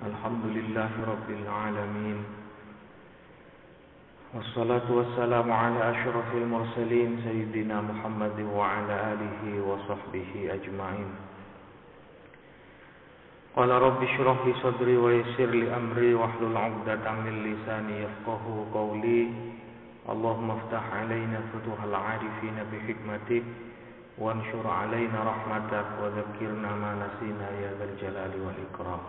Alhamdulillahi Rabbil Alamin. Wassalatu wassalamu ala ashrafil mursalin Sayyidina Muhammad wa ala alihi wa sahbihi ajma'in. Qala rabbi shrah li sadri wa yassir li amri wahlul 'uqdatam min lisani yafqahu qawli. Allahumma iftah 'alaina futuhal 'arifin bi hikmatik wanshur 'alaina rahmatak wa dzakkirna ma nasina ya dzal jalali wal ikram.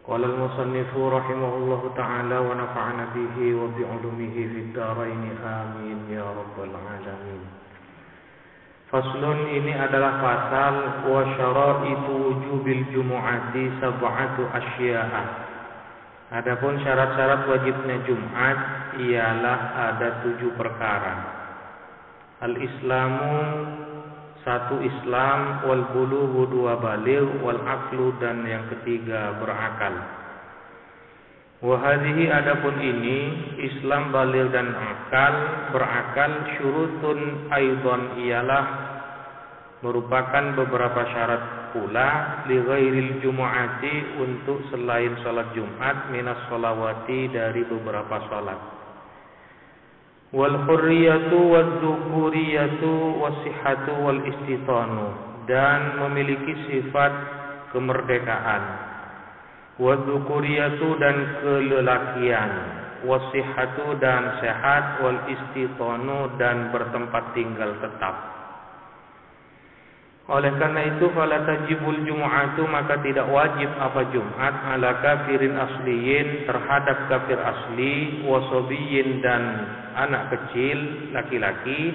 Qala al-musannifu rahimahullahu ta'ala wa nafa'ana bihi wa bi 'ulumihi fid dharain amin ya rabbal alamin. Faslun, ini adalah fasal wa syara'itu wujubil jumu'ati sab'atu asya'a. Adapun syarat-syarat wajibnya Jumat ialah ada 7 perkara. Al-Islamu, 1 Islam, wal bulughu 2 baligh, wal aqlu dan yang ketiga berakal. Wa hadhihi, adapun ini Islam, baligh dan akal, berakal, syurutun aidan ialah merupakan beberapa syarat pula li ghairil jumu'ati untuk selain salat Jumat minas sholawati dari beberapa salat. Wal hurriyatu wad dzukuriyatu wasihhatu wal istitanu, dan memiliki sifat kemerdekaan. Wad dzukuriyatu dan kelelakian, wasihhatu dan sehat, wal istitanu dan bertempat tinggal tetap. Oleh karena itu fala tajibul jumu'atu, maka tidak wajib apa Jumat ala kafirin asliyin terhadap kafir asli, wasobiyin dan anak kecil laki-laki,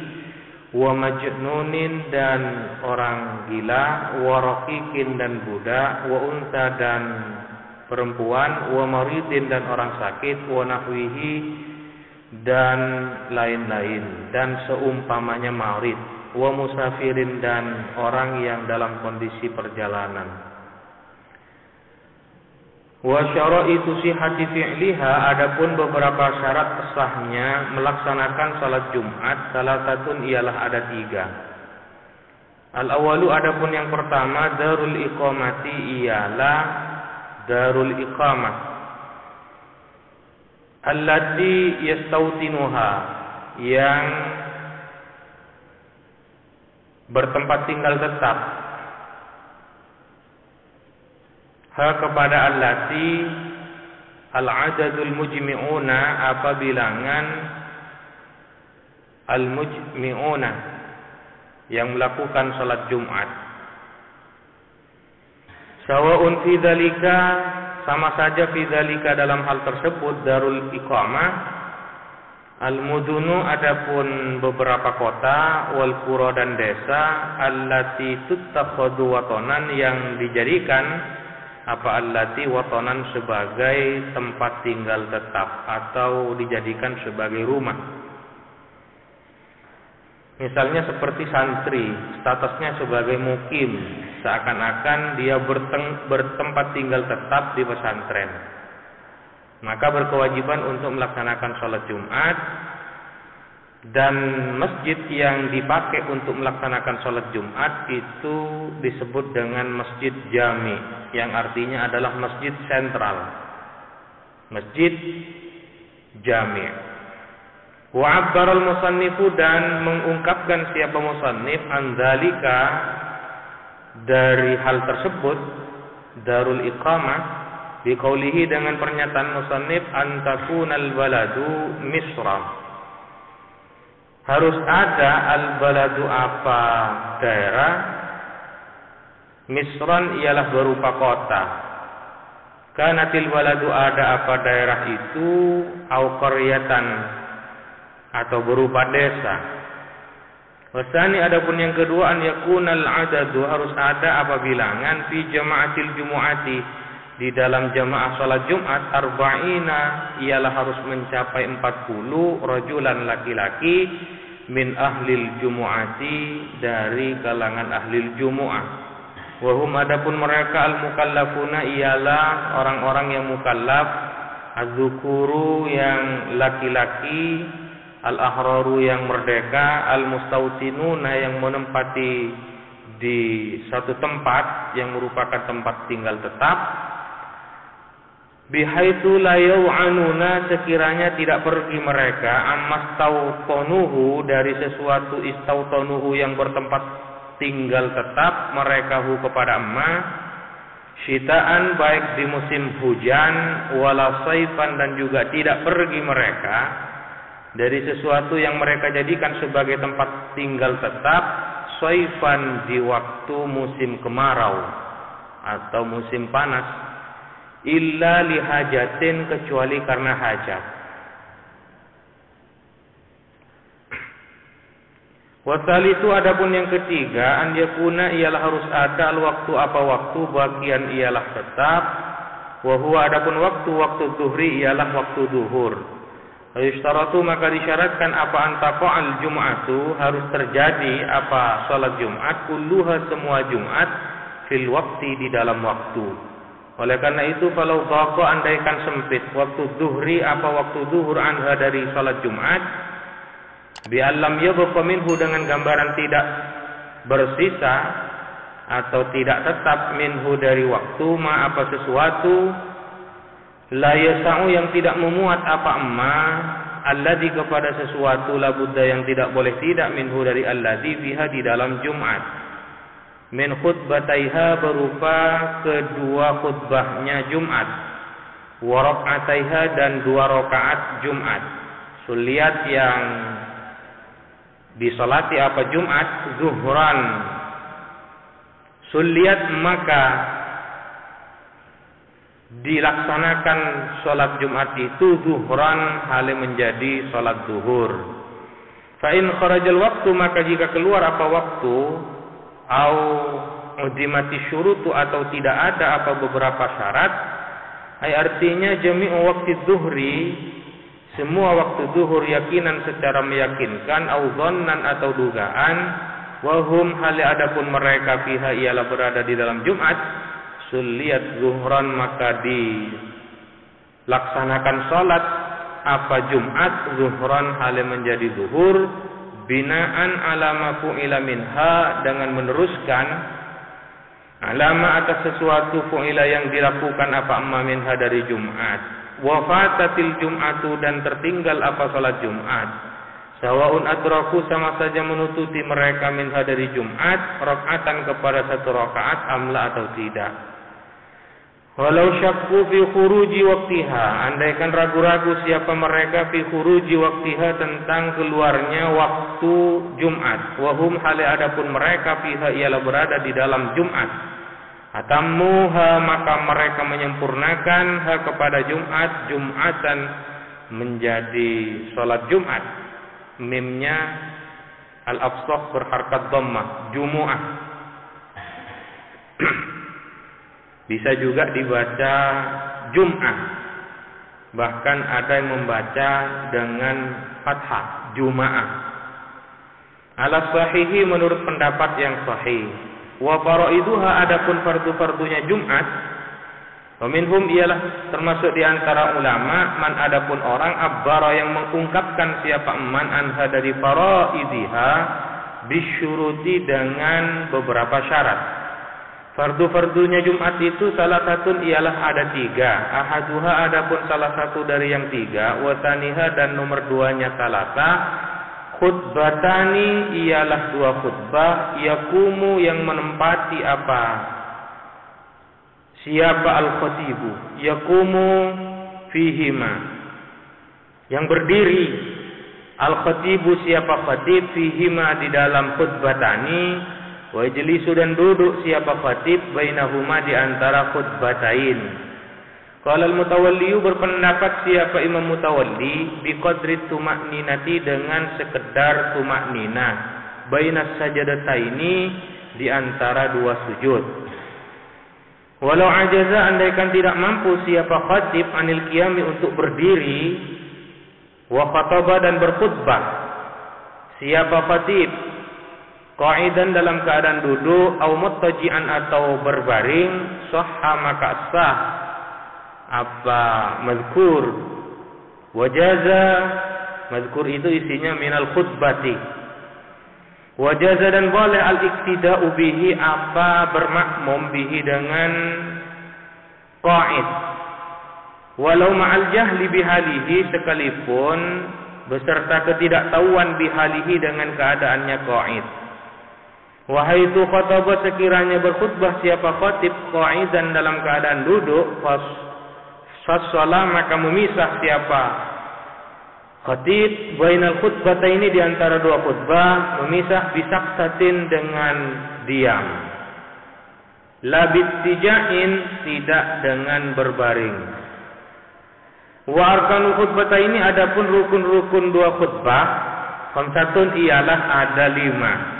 wa majnunin dan orang gila, wa raqiqin dan budak, wa unta dan perempuan, wa maridin dan orang sakit, wa nahwihi dan lain-lain dan seumpamanya marid, wa musafirin dan orang yang dalam kondisi perjalanan. Wa syara'itu sihhati fi'liha, adapun beberapa syarat sahnya melaksanakan salat Jumat salah satu ialah ada 3. Al-awwalu, adapun yang pertama darul iqamati ialah darul iqamah allati yastautinuha, yang bertempat tinggal tetap. Ha kepada allati al-adadul mujmi'una, apa bilangan al-mujmi'una yang melakukan salat Jumat. Sawa'un fi dzalika, sama saja fi dzalika dalam hal tersebut darul iqamah, al-mudunu adapun beberapa kota, wal qura dan desa, allati tuttakhadhu watanan yang dijadikan apa allati watanan sebagai tempat tinggal tetap atau dijadikan sebagai rumah. Misalnya seperti santri, statusnya sebagai mukim, seakan-akan dia bertempat tinggal tetap di pesantren. Maka berkewajiban untuk melaksanakan sholat Jumat, dan masjid yang dipakai untuk melaksanakan sholat Jumat itu disebut dengan masjid jami, yang artinya adalah masjid sentral, masjid jami. Wa abbaral musannifu, dan mengungkapkan siapa musannif andzalika dari hal tersebut darul iqamah biqaulihi dengan pernyataan musannif antakunal baladu misra, harus ada al-baladu apa daerah, misran ialah berupa kota, kanatil baladu ada apa daerah itu, au qaryatan atau berupa desa. Wasani, adapun yang kedua, an yakunal adadu harus ada apa bilangan fi jama'atil jumu'ati di dalam jamaah salat Jumat arba'ina ialah harus mencapai 40 rajulan laki-laki min ahlil jumu'ati dari kalangan ahlil jumu'ah. Wahum, adapun mereka al-mukallafuna ialah orang-orang yang mukallaf, az-zukuru yang laki-laki, al-ahraru yang merdeka, al-mustautinuna yang menempati di satu tempat yang merupakan tempat tinggal tetap, bihaitsu la yau'anuna, sekiranya tidak pergi mereka amastautonuhu, dari sesuatu istautonuhu yang bertempat tinggal tetap mereka hu kepada amma, syitaan baik di musim hujan, wala saifan dan juga tidak pergi mereka dari sesuatu yang mereka jadikan sebagai tempat tinggal tetap, saifan di waktu musim kemarau atau musim panas, illa lihajatin, kecuali karena hajat. Wasalisu, adapun yang ketiga, an yakuna, ialah harus ada al waktu, apa waktu, bagian ialah tetap, wa huwa, adapun waktu zuhri ialah waktu duhur. Ayustaratu, maka disyaratkan apa antaqa'al jum'atu, harus terjadi apa salat Jumat, kulluha, semua Jumat, fil waktu, di dalam waktu. Oleh karena itu, kalau dhaqa, andaikan sempit waktu zuhri, apa waktu duhur, anha, dari salat Jumat, bi'allam yabqa minhu, dengan gambaran tidak bersisa atau tidak tetap, minhu, dari waktu, ma, apa sesuatu, la yasa'u, yang tidak memuat, apa ma, alladhi, kepada sesuatu, la budda, yang tidak boleh tidak, minhu, dari alladhi, fiha, di dalam Jumat, min khutbataiha, berupa kedua khutbahnya Jumat, wa rak'ataiha, dan 2 rakaat Jumat, suliat, yang disolati apa Jumat, zuhran, suliat, maka dilaksanakan sholat Jumat itu zuhran, hale menjadi sholat zuhur. Fa in kharajal waktu, maka jika keluar apa waktu, au udimati syurutu, atau tidak ada apa beberapa syarat, ay artinya jami'u waktu zuhri, semua waktu zuhur, yakinan, secara meyakinkan, au dhannan, atau dugaan, wahum, hale adapun mereka, fiha, ialah berada di dalam Jumat, suliat zuhran, maka dilaksanakan salat apa Jumat zuhran, hale menjadi zuhur, binaan alama fu'ila minha, dengan meneruskan alama atas sesuatu fu'ila yang dilakukan apa amma minha, dari Jumat, wafatatil Jum'atu, dan tertinggal apa salat Jumat, sawaun adraku, sama saja menututi mereka, minha, dari Jumat, rakaatan, kepada 1 rakaat, amla, atau tidak. Walau syakku fi khuruji waktiha, andaikan ragu-ragu siapa mereka, fi khuruji waktiha, tentang keluarnya waktu Jumat, wahum, hale adapun mereka, fiha, ialah berada di dalam Jumat, atammuha, maka mereka menyempurnakan ha, kepada Jumat, Jumatan, menjadi sholat Jumat, mimnya al-afsah berharkat dhammah, Jumu'ah. Bisa juga dibaca Jum'ah, bahkan ada yang membaca dengan fathah, Juma'ah. Ala sahihi, menurut pendapat yang sahih. Wa faraiduha, adapun fardu-fardunya Jumat, wa minhum, ialah termasuk di antara ulama, man, adapun orang, abbara, yang mengungkapkan siapa man, anha, dari faraidiha, bisyuruti, dengan beberapa syarat. Fardu-fardunya Jumat itu salah satu ialah ada 3. Ahaduha, adapun salah satu dari yang 3, wataniha, dan nomor 2-nya salasa, khutbatani, ialah 2 khutbah, yakumu, yang menempati apa siapa al-khatibu, yakumu fihima, yang berdiri, al-khatibu, siapa khatib, fihima, di dalam khutbatani, wa jlisu, dan duduk siapa khatib, bainahuma, di antara khutbatain. Qala al-mutawalli, berpendapat siapa imam mutawalli, biqadri tumakninati, dengan sekedar tumakninah, bainas sajadataini, di antara 2 sujud. Walau ajaza, andaikan tidak mampu siapa khatib, anil qiyami, untuk berdiri, wa khataba, dan berkhutbah siapa khatib, qa'idan, dalam keadaan duduk, au muttaji'an, atau berbaring, sahha, maka sah apa mazkur, wajaza, mazkur itu isinya minal khutbati, wajaza, dan boleh al-iktida'u bihi, apa bermakmum, bihi, dengan qa'id, Walau ma'al jahli bihalihi, sekalipun beserta ketidaktahuan bihalihi dengan keadaannya qa'id. Wahai tu khataba, sekiranya berkhutbah siapa khatib qa'idan dalam keadaan duduk, fassalah maka memisah siapa khatib bainal khutbataini, di antara dua khutbah, memisah bisaksatin dengan diam. La bittijain, tidak dengan berbaring. Wa arkanul khutbataini, adapun rukun-rukun dua khutbah, khamsatun ialah ada 5.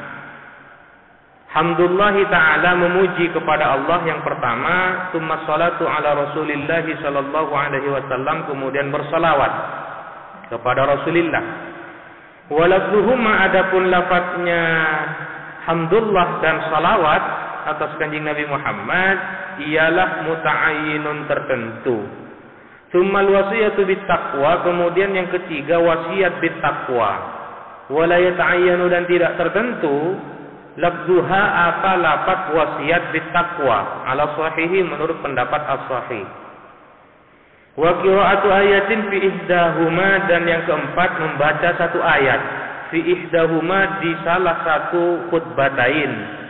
Hamdulillahi ta'ala, memuji kepada Allah yang pertama, tsumma salatu ala Rasulillah sallallahu alaihi wasallam, kemudian bersalawat kepada Rasulullah. Walafzuhuma, adapun lafaznya hamdulillah dan salawat atas kanjeng Nabi Muhammad ialah muta'ayyinun, tertentu. Tsummal wasiyatu bittaqwa, kemudian yang ketiga wasiat bittaqwa. Wala yata'ayyanu, dan tidak tertentu lafzuha apa lafaz wasiat bittaqwa ala sahihi, menurut pendapat as-sahih. Wa qira'atu ayatin fi ihdahuma, dan yang keempat membaca satu ayat fi ihdahuma, di salah satu khutbatain.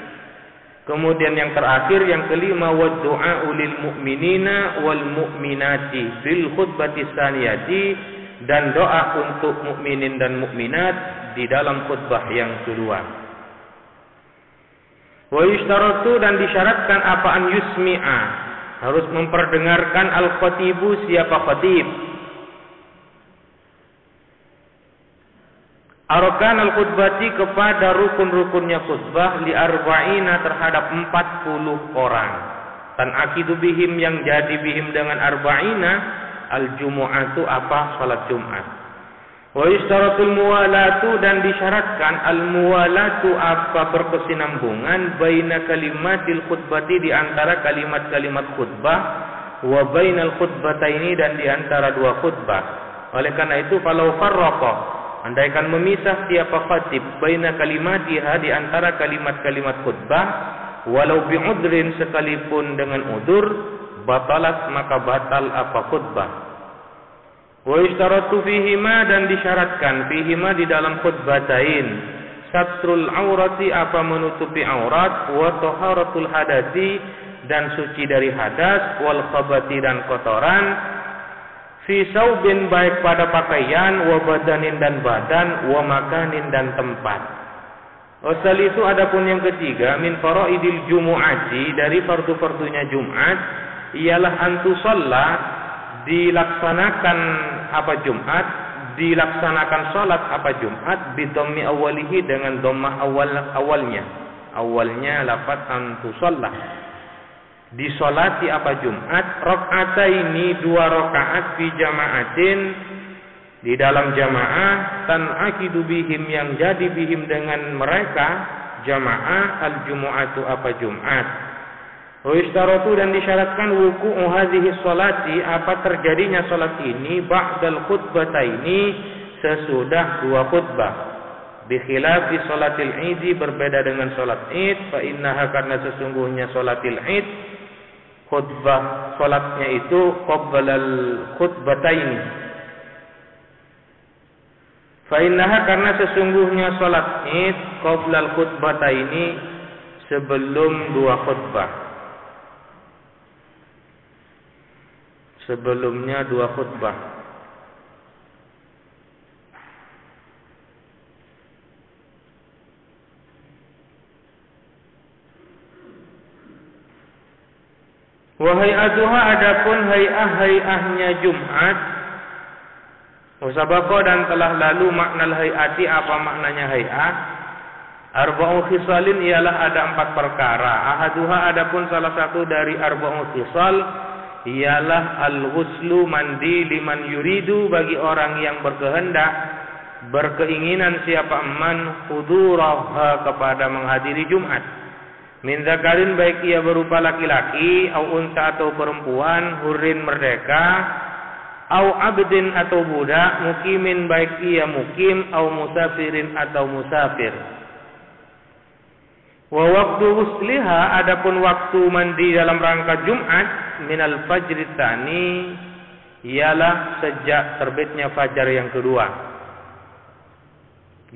Kemudian yang terakhir, yang kelima, wa du'a lil mu'minina wal mu'minati fil khutbati tsaniyati, dan doa untuk mukminin dan mukminat di dalam khutbah yang kedua. Wa yushtaratu, dan disyaratkan apaan yusmi'a, harus memperdengarkan al-khatibu, siapa khatib, arkan al-khutbati, kepada rukun-rukunnya khutbah, li arba'ina, terhadap 40 orang. Tan akidu bihim, yang jadi bihim dengan arba'ina, al-jumu'atu apa salat Jumat. Wa yushtaratul muwalatu, dan disyaratkan al-muwalatu apa berkesinambungan, baina kalimatil khutbati, di antara kalimat-kalimat khutbah, wa bainal khutbataini, dan di antara dua khutbah. Oleh karena itu, falau farraqa, andaikan memisah siapa khatib baina kalimatiha, di antara kalimat-kalimat khutbah, walau bi'udrin, sekalipun dengan udur, batalat, maka batal apa khutbah. Wa ishtaratu fihima, dan disyaratkan fihima, di dalam khutbatain, satrul aurati apa menutupi aurat, wa taharatul hadasi, dan suci dari hadas, wal khabati, dan kotoran, fi saubin, baik pada pakaian, wa badanin, dan badan, wa makanin, dan tempat. Wasalisu, adapun yang ketiga, min faraidil jumu'ati, dari fardu-fardunya Jumat, ialah antusalla, dilaksanakan apa Jumat, dilaksanakan salat apa Jumat, bidhammi awalihi, dengan dhammah awalnya lafaz antusalla, disolati apa Jumat, rakaataini, 2 rakaat, fi jama'atin, di dalam jamaah, tan akidu bihim, yang jadi bihim dengan mereka jamaah, al jumu'atu apa Jumat. Wa ishtaratu, dan disyaratkan wuku'u hadhihi sholati, apa terjadinya salat ini, ba'dal khutbataini, sesudah 2 khutbah. Bi khilafi sholatil idi, berbeda dengan salat Id, fa innaha, karena sesungguhnya salatil Id, khutbah salatnya itu qablal khutbataini. Fa innaha, karena sesungguhnya salat Id qablal khutbataini, sebelum 2 khutbah. Sebelumnya 2 khutbah. Wa hay'atuha, adapun hay'ahnya Jumat, wasabaqa, dan telah lalu makna hay'ati, apa maknanya hay'ah, arba'u khisalin, ialah ada 4 perkara. Ahaduha, adapun salah satu dari arba'u khisal, ialah al-ghuslu, mandi, liman yuridu, bagi orang yang berkehendak, berkeinginan siapa man huduraha, kepada menghadiri Jumat, min zakarin, baik ia berupa laki-laki, au unsa, atau perempuan, hurin, merdeka, au abdin, atau budak, mukimin, baik ia mukim, au musafirin, atau musafir. Wa waktu husliha, adapun waktu mandi dalam rangka Jumat, minal fajri tsani, ialah sejak terbitnya fajar yang kedua,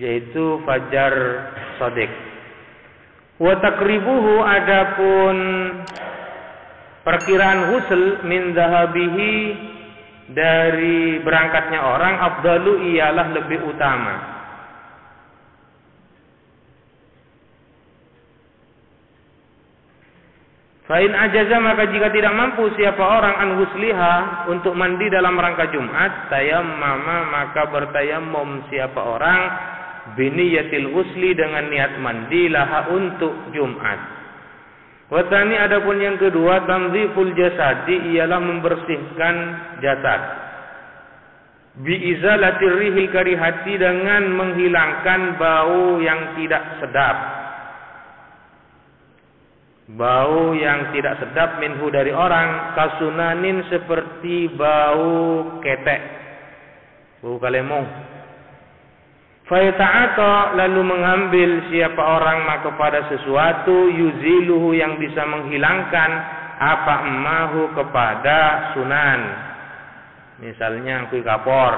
yaitu fajar shadiq. Wa takribuhu, adapun perkiraan husl min dhahabihi, dari berangkatnya orang, afdalu, ialah lebih utama. Fa'in ajaza, maka jika tidak mampu siapa orang an husliha, untuk mandi dalam rangka Jumat, tayammama, maka bertayammum siapa orang biniyatil husli, dengan niat mandi laha, untuk Jumat. Watani, adapun yang kedua, tanziful jasadi, ialah membersihkan jasad. Biizalatir rihil karihati, dengan menghilangkan bau yang tidak sedap. Bau yang tidak sedap minhu, dari orang, kasunanin, seperti bau ketek, bau kalemong. Fayata'ata, lalu mengambil siapa orang maka pada sesuatu, yuziluhu, yang bisa menghilangkan apa emahu, kepada sunan. Misalnya kui kapor.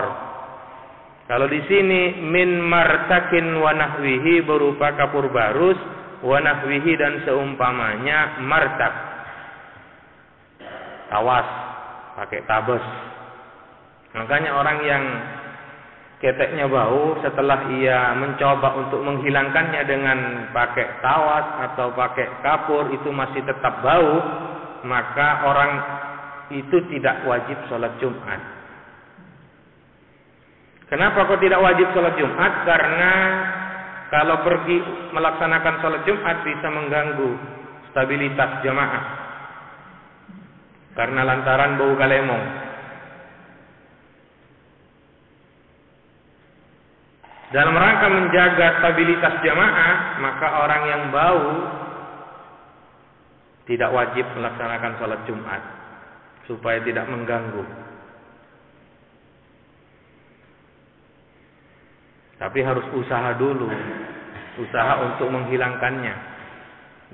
Kalau di sini min martakin wa nahwihi, berupa kapur barus, wa nahwihi, dan seumpamanya martak, tawas, pakai tabes. Makanya orang yang keteknya bau, setelah ia mencoba untuk menghilangkannya dengan pakai tawas atau pakai kapur, itu masih tetap bau, maka orang itu tidak wajib sholat Jumat. Kenapa kok tidak wajib sholat Jumat? Karena kalau pergi melaksanakan sholat Jumat bisa mengganggu stabilitas jamaah, karena lantaran bau kalemong. Dalam rangka menjaga stabilitas jamaah, maka orang yang bau tidak wajib melaksanakan sholat Jumat, supaya tidak mengganggu. Tapi harus usaha dulu, usaha untuk menghilangkannya.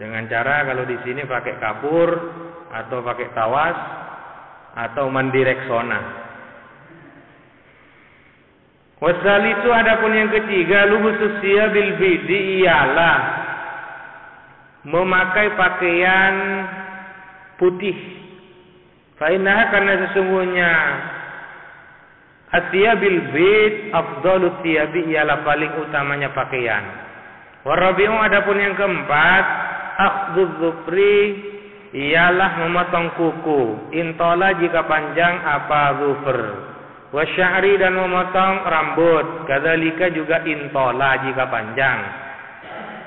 Dengan cara, kalau di sini pakai kapur atau pakai tawas atau mandi Rexona. Wasalisu, adapun yang ketiga, lubusus siyabil bidi, ialah memakai pakaian putih. Fa'innaha, karena sesungguhnya Athiyabil bid afdalut thiyabi, ialah paling utamanya pakaian. Warabi'u, adapun yang keempat, akhdudz dzufri, ialah memotong kuku. Intola, jika panjang apa dzufr. Wasya'ri, dan memotong rambut. Kadzalika juga intola, jika panjang.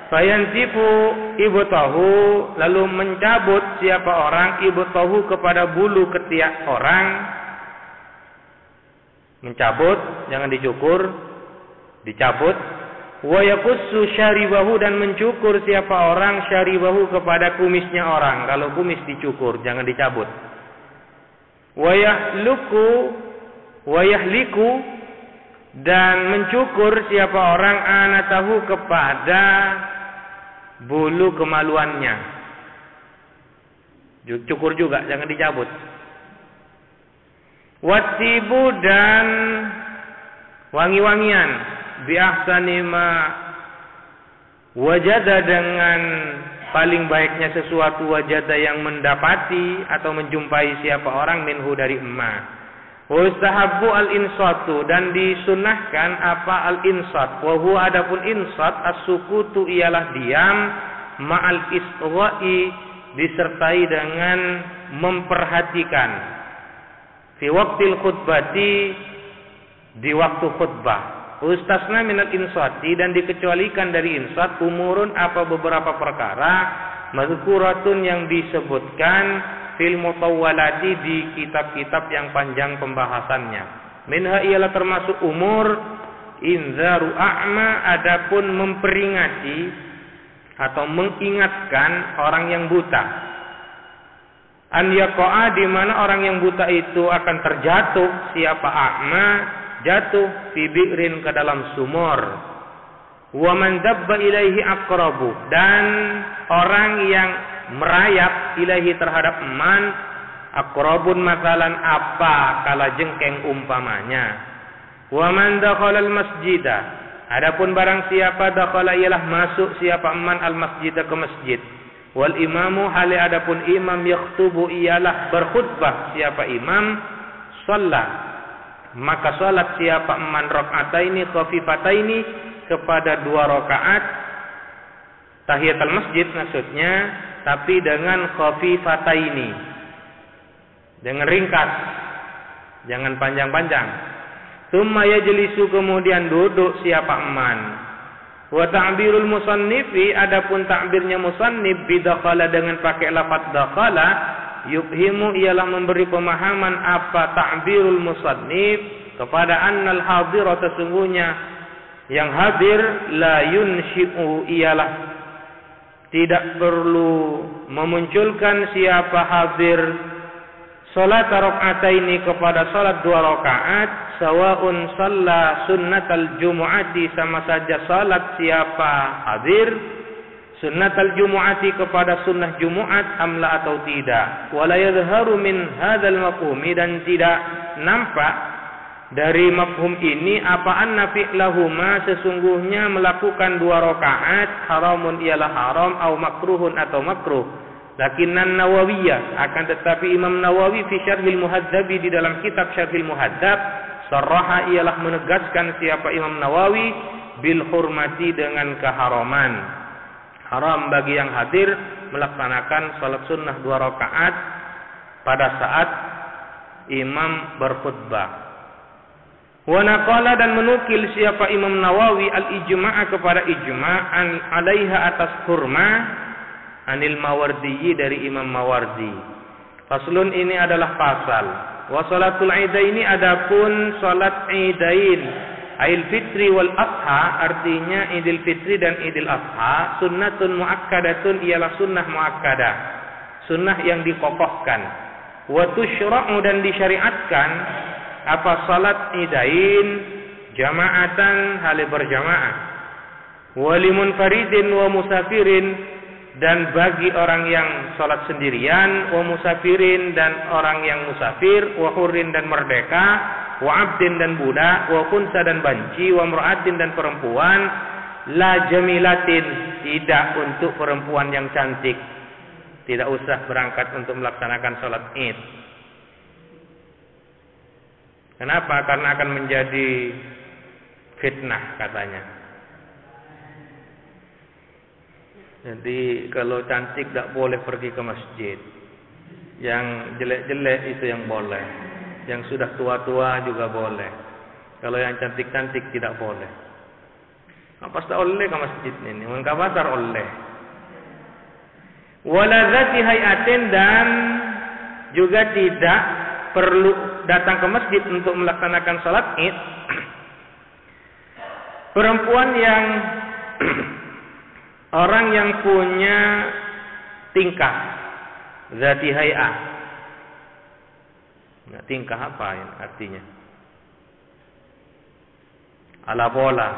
Fayantifu ibtahu, lalu mencabut siapa orang ibtahu, kepada bulu ketiak orang. Mencabut, jangan dicukur, dicabut. Wa yakussu syaribahu, dan mencukur siapa orang syaribahu, kepada kumisnya orang. Kalau kumis dicukur, jangan dicabut. Wa yahliku, dan mencukur siapa orang anatahu, kepada bulu kemaluannya. Cukur juga, jangan dicabut. Watibu, dan wangi-wangian, biahsani ma wajada, dengan paling baiknya sesuatu, wajada, yang mendapati atau menjumpai siapa orang, minhu, dari emas. Wa istahabbu al-insatu, dan disunnahkan apa al-insat. Wa huwa, adapun insat, as-sukutu, ialah diam, ma'al isgha'i, disertai dengan memperhatikan. Fi waqtil khutbati, di waktu khutbah. Ustasna minal insati, dan dikecualikan dari insat, umurun, apa beberapa perkara, mazkuratun, yang disebutkan fil mutawwalati, di kitab-kitab yang panjang pembahasannya. Minha, ialah termasuk umur, inzaru a'ma, adapun memperingati atau mengingatkan orang yang buta. An yaqa'a, di mana orang yang buta itu akan terjatuh, siapa a'ma, jatuh fi bi'rin, ke dalam sumur. Wa man dabba ilaihi aqrabu, dan orang yang merayap ilaihi, terhadap man, Aqrabun masalan apa kala jengkeng umpamanya. Wa man dakhalal masjida, adapun barang siapa dakhala ialah masuk siapa man al masjida ke masjid. Wal imamu hali adapun imam yaktubu ialah berkhutbah siapa imam, shalla maka salat siapa man raka'ataini khafifataini kepada 2 rakaat tahiyatul masjid maksudnya, tapi dengan khafifataini, dengan ringkas, jangan panjang-panjang. Tsumma yajlisu, kemudian duduk siapa man. Wa ta'birul musannifi, adapun ta'birnya musannif bidakhala dengan pakai lafaz dakhala, yufhimu ialah memberi pemahaman apa ta'birul musannif kepada annal hadira, sesungguhnya yang hadir, la yunshi'u ialah tidak perlu memunculkan siapa hadir salat raka'ataini kepada salat 2 rakaat, sawaun shalla sunnatal jumu'ati, sama saja salat siapa hadir sunnatal jumu'ati kepada sunnah Jumat amla atau tidak. Wala yadhharu min hadzal mafhumi, dan tidak nampak dari mafhum ini apa anna fi'lahuma, sesungguhnya melakukan 2 rakaat haramun ialah haram, au makruhun atau makruh. Lakinnan Nawawiyah, akan tetapi Imam Nawawi fi Syarhil Muhadzab, di dalam kitab Syarhil Muhadzab, sarraha ialah menegaskan siapa Imam Nawawi bil hurmati, dengan keharaman. Haram bagi yang hadir melaksanakan salat sunnah 2 rakaat pada saat imam berkhutbah. Wa naqala, dan menukil siapa Imam Nawawi al-ijma' kepada ijma' alaiha atas kurma anil Mawardi, dari Imam Mawardi. Faslun, ini adalah pasal. Wa salatul idaini, adapun salat idain Ail fitri wal adha, artinya idul fitri dan idul adha, sunnatun muakkadatun ialah sunnah muakkadah, sunnah yang dikokohkan. Wa tusyra'u, dan disyariatkan apa salat idain jama'atan, hal berjamaah. Wa limunfaridin wa musafirin, dan bagi orang yang salat sendirian, wa musafirin, dan orang yang musafir, wa hurrin, dan merdeka, wa abdin, dan budak, wa kunsa, dan banci, wa mra'atin, dan perempuan, la jamilatin, tidak untuk perempuan yang cantik, tidak usah berangkat untuk melaksanakan salat Id. Kenapa? Karena akan menjadi fitnah katanya. Jadi kalau cantik tidak boleh pergi ke masjid, yang jelek-jelek itu yang boleh, yang sudah tua-tua juga boleh. Kalau yang cantik-cantik tidak boleh. Apa sudah oleh ke masjid ini? Mengka pasar oleh. Wala dzati hayatin, dan juga tidak perlu datang ke masjid untuk melaksanakan salat Id. Perempuan yang orang yang punya tingkah dzati hay'ah. Nah, tingkah apa ini artinya? Ala pola.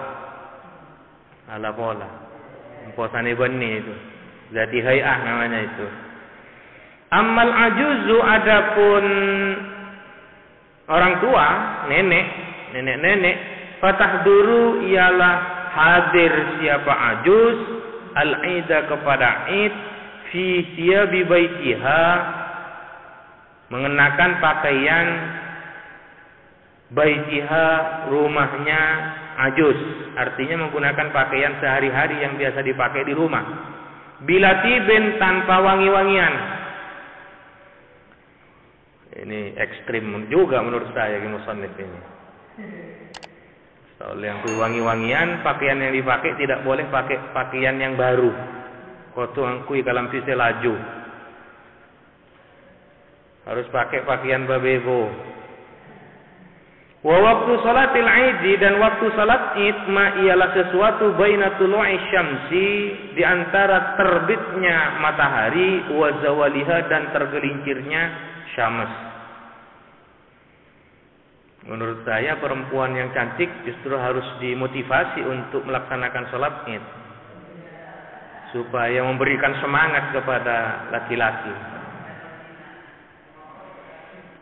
Posane beni itu. Dzati hay'ah namanya itu. Ammal ajuzu, adapun orang tua, nenek, fatahduru ialah hadir siapa ajuz al-ida kepada Id fi thiyabi baitiha, mengenakan pakaian baitiha, rumahnya ajuz, artinya menggunakan pakaian sehari-hari yang biasa dipakai di rumah. Bilatibin, tanpa wangi-wangian. Ini ekstrim juga menurut saya musannif ini. Soal yang wangi-wangian, pakaian yang dipakai tidak boleh pakai pakaian yang baru. Kotu angkui kalam pise laju. Harus pakai pakaian babebo. Wa waktu salatil Id, dan waktu salat Id ma ialah sesuatu baina tulu'i syamsi, di antara terbitnya matahari, wa zawaliha, dan tergelincirnya syams. Menurut saya perempuan yang cantik justru harus dimotivasi untuk melaksanakan salat Id, supaya memberikan semangat kepada laki-laki.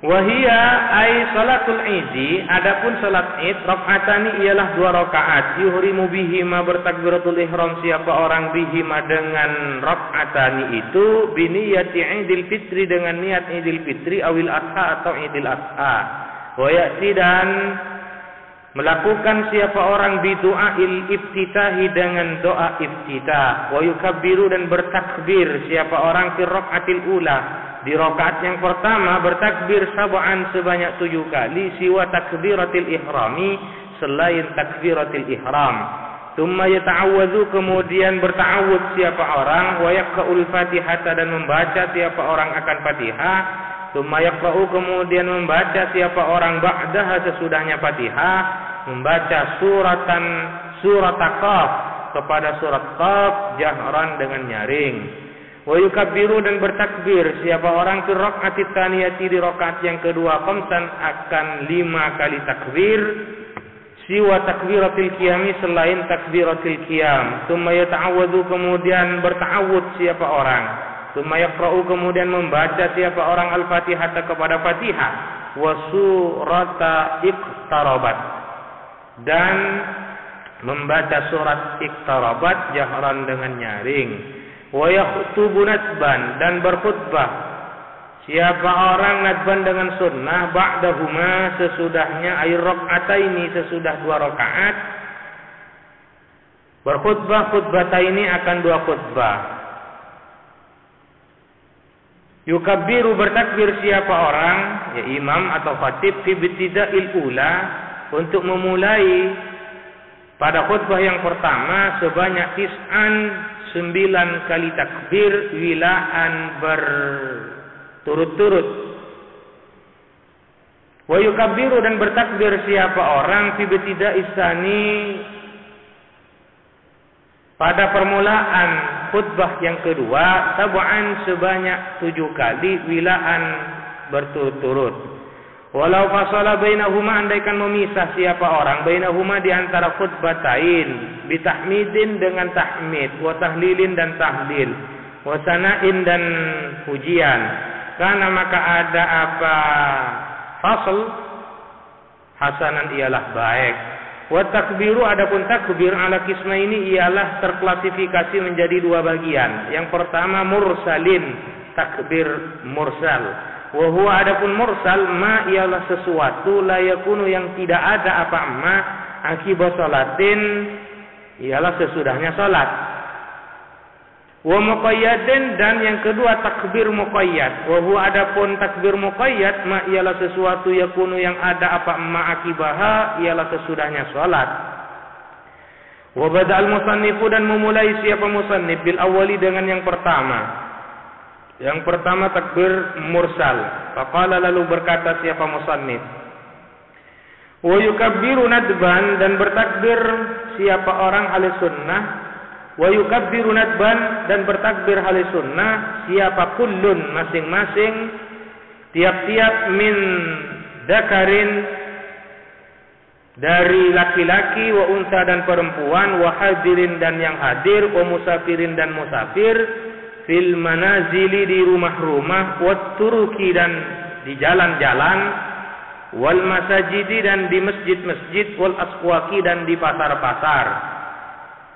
Wahia ay salatul idi, adapun salat id rakaatani ialah 2 rakaat. Yuhrimu bihima bertakbiratul ihram siapa orang bihima dengan rakaatani itu biniyati idil fitri dengan niat idil fitri awil adha atau idil adha. Wa ya'ti dan melakukan siapa orang bidu'ail iftitahi dengan doa iftitah. Wa yukabbiru dan bertakbir siapa orang fi rakaatil ula di rakaat yang pertama bertakbir sab'an sebanyak 7 kali siwa takbiratil ihrami selain takbiratil ihram. Tsumma yata'awwadzu kemudian berta'awudz siapa orang wa yaqra'ul Fatihah dan membaca siapa orang akan Fatihah. Tsumma yaqra'u kemudian membaca siapa orang ba'daha sesudahnya Fatihah membaca surat Qaf kepada surat Qaf jahran dengan nyaring. Wa yukabbiru dan bertakbir siapa orang fi rakaat tsaniyati di rakaat yang kedua khamsan akan 5 kali takbir siwa takbiratil qiyami selain takbiratil qiyam. Tsumma yata'awwadzu kemudian berta'awudz siapa orang. Tsumma yaqra'u kemudian membaca siapa orang al-Fatihah kepada Fatihah wa surata iqtarabat dan membaca surat iqtarabat jahran dengan nyaring. Wa yakhutubu nadban dan berkhutbah siapa orang nadban dengan sunnah ba'dahuma sesudahnya ay raka'ataini sesudah 2 rakaat berkhutbah khutbataini akan 2 khutbah. Yukabbiru bertakbir siapa orang ya imam atau khatib fi ibtida'il ula untuk memulai pada khutbah yang pertama sebanyak 9 kali takbir wilaan berturut-turut. Wa yukabbiru dan bertakbir siapa orang fi ibtida'is tsani pada permulaan khutbah yang kedua sab'an sebanyak 7 kali wilaan berturut-turut. Walau fasala bainahuma andaikan memisah siapa orang bainahuma di antara khutbatain bitahmidin dengan tahmid wa tahlilin dan tahlil wa sana'in dan pujian karena maka ada apa fasl hasanan ialah baik wa takbiru adapun takbir ala kisma ini ialah terklasifikasi menjadi 2 bagian. Yang pertama mursalin takbir mursal. Wa huwa adapun mursal ma ialah sesuatu la yakunu yang tidak ada apa ma akibat salatin ialah sesudahnya salat. Wa muqayyadin dan yang kedua takbir muqayyad. Wa huwa adapun takbir muqayyad ma ialah sesuatu yakunu yang ada apa ma akibaha ialah sesudahnya salat. Wa badal musannifu dan memulai siapa musannif bil awwali dengan yang pertama. Yang pertama takbir mursal. Faqala lalu berkata siapa musannif. Wa yukabbiru nadban dan bertakbir siapa orang ahli sunnah. Wa yukabbiru nadban dan bertakbir ahli sunnah siapa kullun masing-masing tiap-tiap min dakarin dari laki-laki wa unsa dan perempuan wa hadirin dan yang hadir wa musafirin dan musafir fil manazili di rumah-rumah wat turuki dan di jalan-jalan wal masajidi dan di masjid-masjid wal aswaqi dan di pasar-pasar.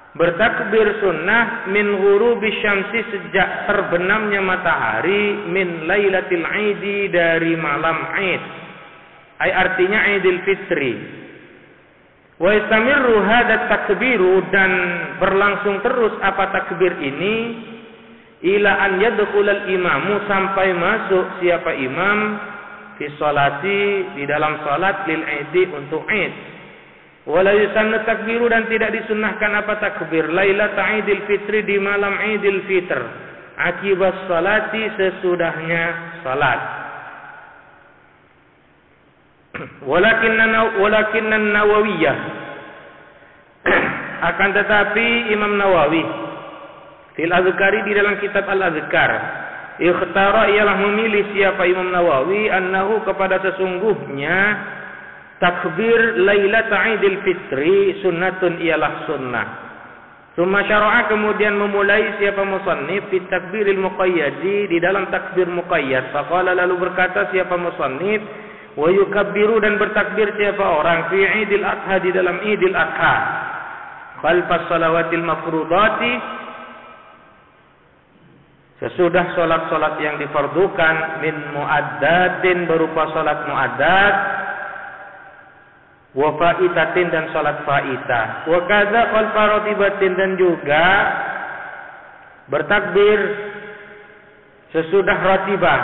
Bertakbir sunnah min ghurubi syamsi sejak terbenamnya matahari min lailatil aidi dari malam Aid. Ai artinya Idul Fitri. Wa istamirru hadat takbiru dan berlangsung terus apa takbir ini ila an yadkhulal imamu sampai masuk siapa imam fi sholati di dalam salat lil aidi untuk Aid. Wala yusannu takbiru dan tidak disunnahkan apa takbir lailat Idul Fitri di malam Idul Fitr akibat salati sesudahnya salat. Walakinna Nawawiyah akan tetapi Imam Nawawi fil Azkari di dalam kitab Al-Azkar ikhtara ialah memilih siapa Imam Nawawi annahu kepada sesungguhnya takbir lailat Idul Fitri sunnatun ialah sunnah. Summa syara'a kemudian memulai siapa musannif fi takbiril muqayyadi di dalam takbir muqayyad. Faqala lalu berkata siapa musannif wa yukabbiru dan bertakbir siapa orang fi Idul Adha di dalam Idul Adha. Khalfas salawatil mafrudati sesudah salat-salat yang difardukan min muaddatin berupa salat muaddat wa faitatin dan salat faitah wa kadza khalfa ratibatin dan juga bertakbir sesudah ratibah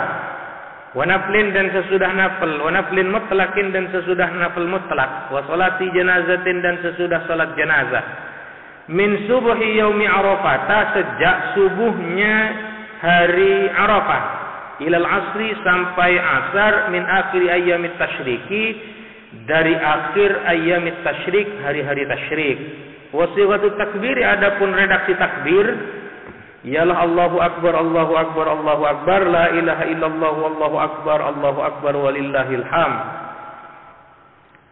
wa naflin dan sesudah nafil wa naflin mutlaqin dan sesudah nafil mutlaq wa salati janazatin dan sesudah salat jenazah min subuhi yaumi arafah sejak subuhnya hari Arafah ilal asri sampai asar min akhir ayyamit tasyriki dari akhir ayyamit tasyrik hari-hari tasyrik. Wasighatu takbir adapun redaksi takbir ialah Allahu akbar Allahu akbar Allahu akbar la ilaha illallah wallahu akbar walillahil hamd.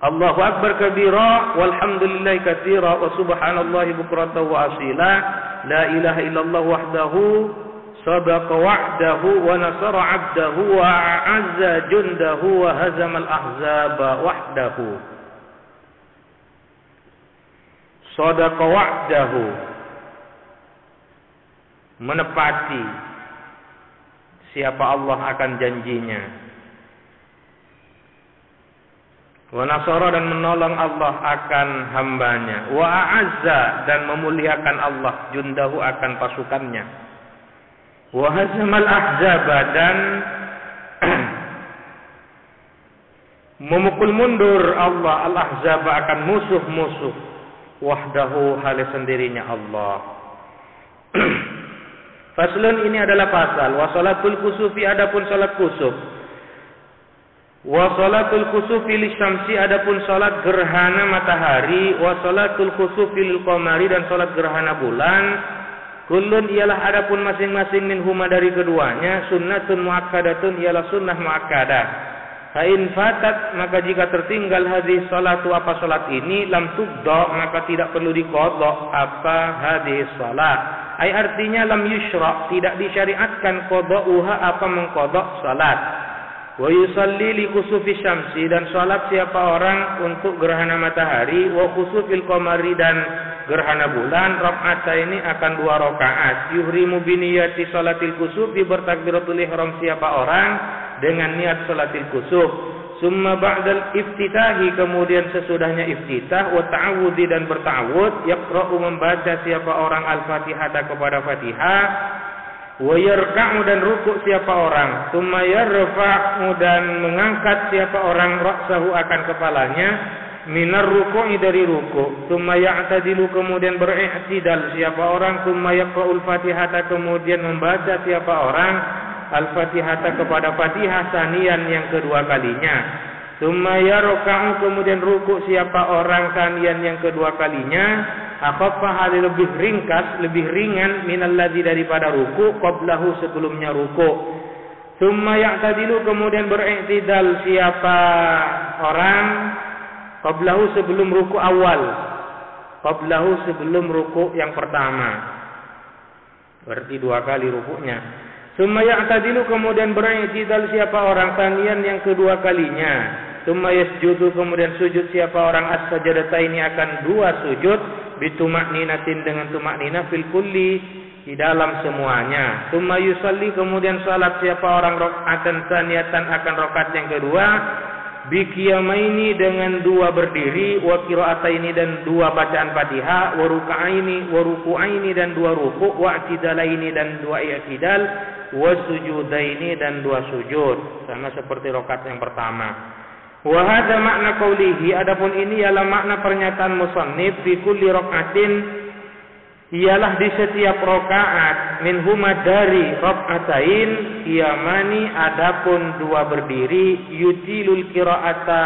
Allahu akbar kabira walhamdulillahi katsira wa subhanallahi bukratan wa asila la ilaha illallah wahdahu sadaqa wa'dahu wa nasara 'abdahu wa a'azza jundahu wa hazamal ahzaba wahdahu. Sadaqa wa'dahu menepati siapa Allah akan janjinya. Wa nasara dan menolong Allah akan hambanya. Wa a'azza dan memuliakan Allah jundahu akan pasukannya. Wa hazamal ahzaba dan memukul mundur Allah al-ahzaba akan musuh-musuh wahdahu halis sendirinya Allah. Faslun ini adalah pasal wa salatul kusufi adapun salat kusuf. Wa salatul kusufi lisyamsi adapun salat gerhana matahari wa salatul kusufi lil qamari dan salat gerhana bulan. Kullun ialah adapun masing-masing minhuma dari keduanya sunnatun muakkadatun ialah sunnah muakkadah. Fa in fatat maka jika tertinggal hadis salatu apa salat ini lam tubda maka tidak perlu diqadha apa hadis salat. Ai artinya lam yusyra tidak disyariatkan qada'uha apa mengqadha salat. Wa yusalli li kusufi syamsi dan salat siapa orang untuk gerhana matahari wa kusufil qamari dan gerhana bulan rakaat ini akan 2 rakaat. Yuhrimu biniyati salatil kusuf bertakbiratul ihram siapa orang dengan niat salatil kusuf. Summa ba'dal iftitahi kemudian sesudahnya iftitah wa ta'awudzi dan berta'awud yaqra'u membaca siapa orang al-Fatihah kepada Fatihah wa yarka'u dan rukuk siapa orang. Summa yarfa'u dan mengangkat siapa orang ra'sahu akan kepalanya minar ruku'i dari ruku'. Summa ya'tadilu kemudian beri'tidal siapa orang. Summa yaqra'ul Fatihata kemudian membaca siapa orang Al-Fatihata kepada Fatihah sanian yang kedua kalinya. Summa yarka'u kemudian ruku' siapa orang sanian yang kedua kalinya. Akhaffa hal lebih ringkas lebih ringan minalladzi daripada ruku' qablahu sebelumnya ruku'. Summa ya'tadilu kemudian beri'tidal siapa orang qablahu sebelum ruku' awal. Qablahu sebelum ruku' yang pertama. Berarti 2 kali rukuknya. Summa ya'tadilu kemudian beri'tidal siapa orang sanian yang kedua kalinya. Summa yasjudu kemudian sujud siapa orang as-sajadataini akan 2 sujud bitumakninatin dengan tumaknina fil kulli di dalam semuanya. Summa yusalli kemudian salat siapa orang rakaatan saniyatan akan rakaat yang kedua biqiyamaini dengan 2 berdiri wa qiraataini dan 2 bacaan Fatihah wa ruk'aini wa ruku'aini dan 2 ruku' wa i'tidalaini dan 2 i'tidal wa sujudaini dan 2 sujud sama seperti rakaat yang pertama. Wa hadza makna qaulihi adapun ini ialah makna pernyataan musannif fi kulli rak'atin ialah di setiap rakaat minhuma dari rak'atain qiyamani adapun 2 berdiri yutilul qira'ata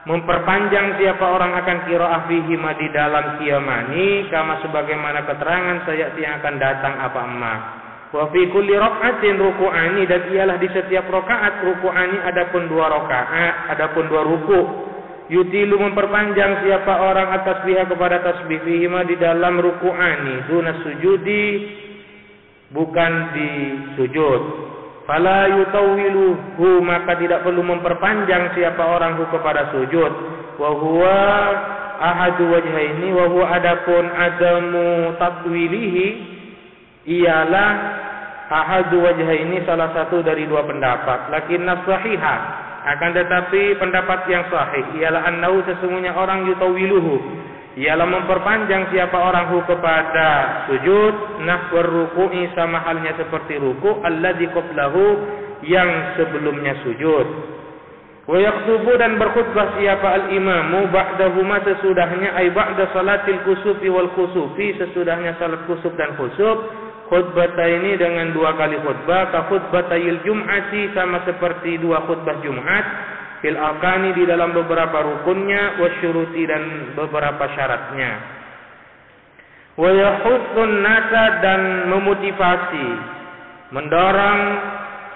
memperpanjang siapa orang akan qira'ah fihi ma di dalam qiyamani kama sebagaimana keterangan sayati yang akan datang apa emak. Wa fi kulli rak'atin ruku'ani dan ialah di setiap rakaat ruku'ani adapun 2 rakaat adapun 2 ruku'. yutilu memperpanjang siapa orang atas biha kepada tasbih fihima di dalam ruku'ani duna sujudi bukan di sujud. Fala yutawwiluhu maka tidak perlu memperpanjang siapa orang hu kepada sujud. Wa huwa ahadu wajhaini wa huwa adapun adamu tatwilihi ialah ahadu wajhaini salah satu dari dua pendapat. Lakinna sahihah akan tetapi pendapat yang sahih ialah annahu sesungguhnya orang yutawwiluhu ialah memperpanjang siapa orang hu kepada sujud nahwar ruku'i sama halnya seperti ruku' alladzi qablahu yang sebelumnya sujud. Wa yaktubu dan berkhutbah siapa al-imamu ba'dahuma sesudahnya ay ba'da salatil kusufi wal kusufi sesudahnya salat kusuf dan khusuf khutbataini dengan dua kali khutbah ka khutbatayil jum'ati sama seperti dua khutbah Jumat fil arkani di dalam beberapa rukunnya wasyuruti dan beberapa syaratnya. Wa yahutsun nasa dan memotivasi mendorong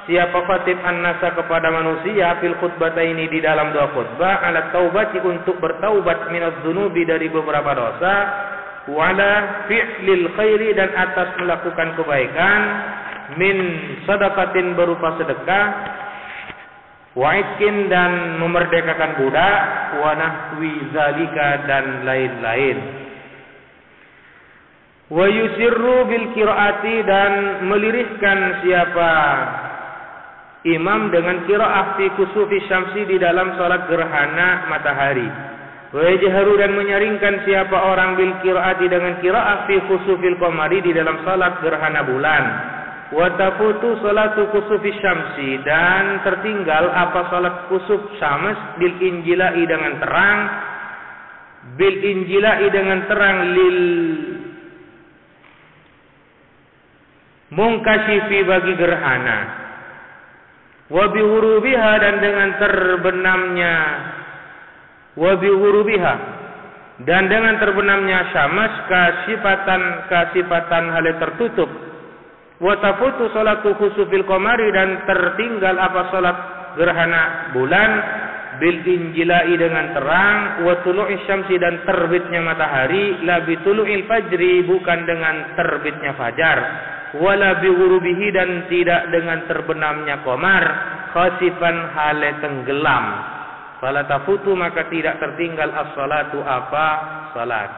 siapa khatib an-nasa kepada manusia fil khutbataini di dalam dua khutbah ala taubati untuk bertaubat minadz dzunubi dari beberapa dosa wala fi'lil khairi dan atas melakukan kebaikan min sadaqatin berupa sedekah wa'idkin dan memerdekakan budak wa nahwi zalika dan lain-lain. Wa yusirru bil qiraati dan melirihkan siapa imam dengan qiraah fi kusufi syamsi di dalam salat gerhana matahari. Wa yajharu dan menyaringkan siapa orang bil qiraati dengan qiraah fi kusufil qamari di dalam salat gerhana bulan. Wa tafutu salatu kusufi syamsi dan tertinggal apa salat kusuf syams bil injilai dengan terang lil mungkasyifi bagi gerhana wa bihurubiha dan dengan terbenamnya syams kasifatan hal tertutup. Wa tafutu salatu khusufil qamari dan tertinggal apa salat gerhana bulan bil injilai dengan terang wa tulu'i syamsi dan terbitnya matahari la bi tulu'il fajri bukan dengan terbitnya fajar wala bi ghurubihi dan tidak dengan terbenamnya qamar khasifan hale tenggelam. Fala tafutu maka tidak tertinggal as-salatu apa salat.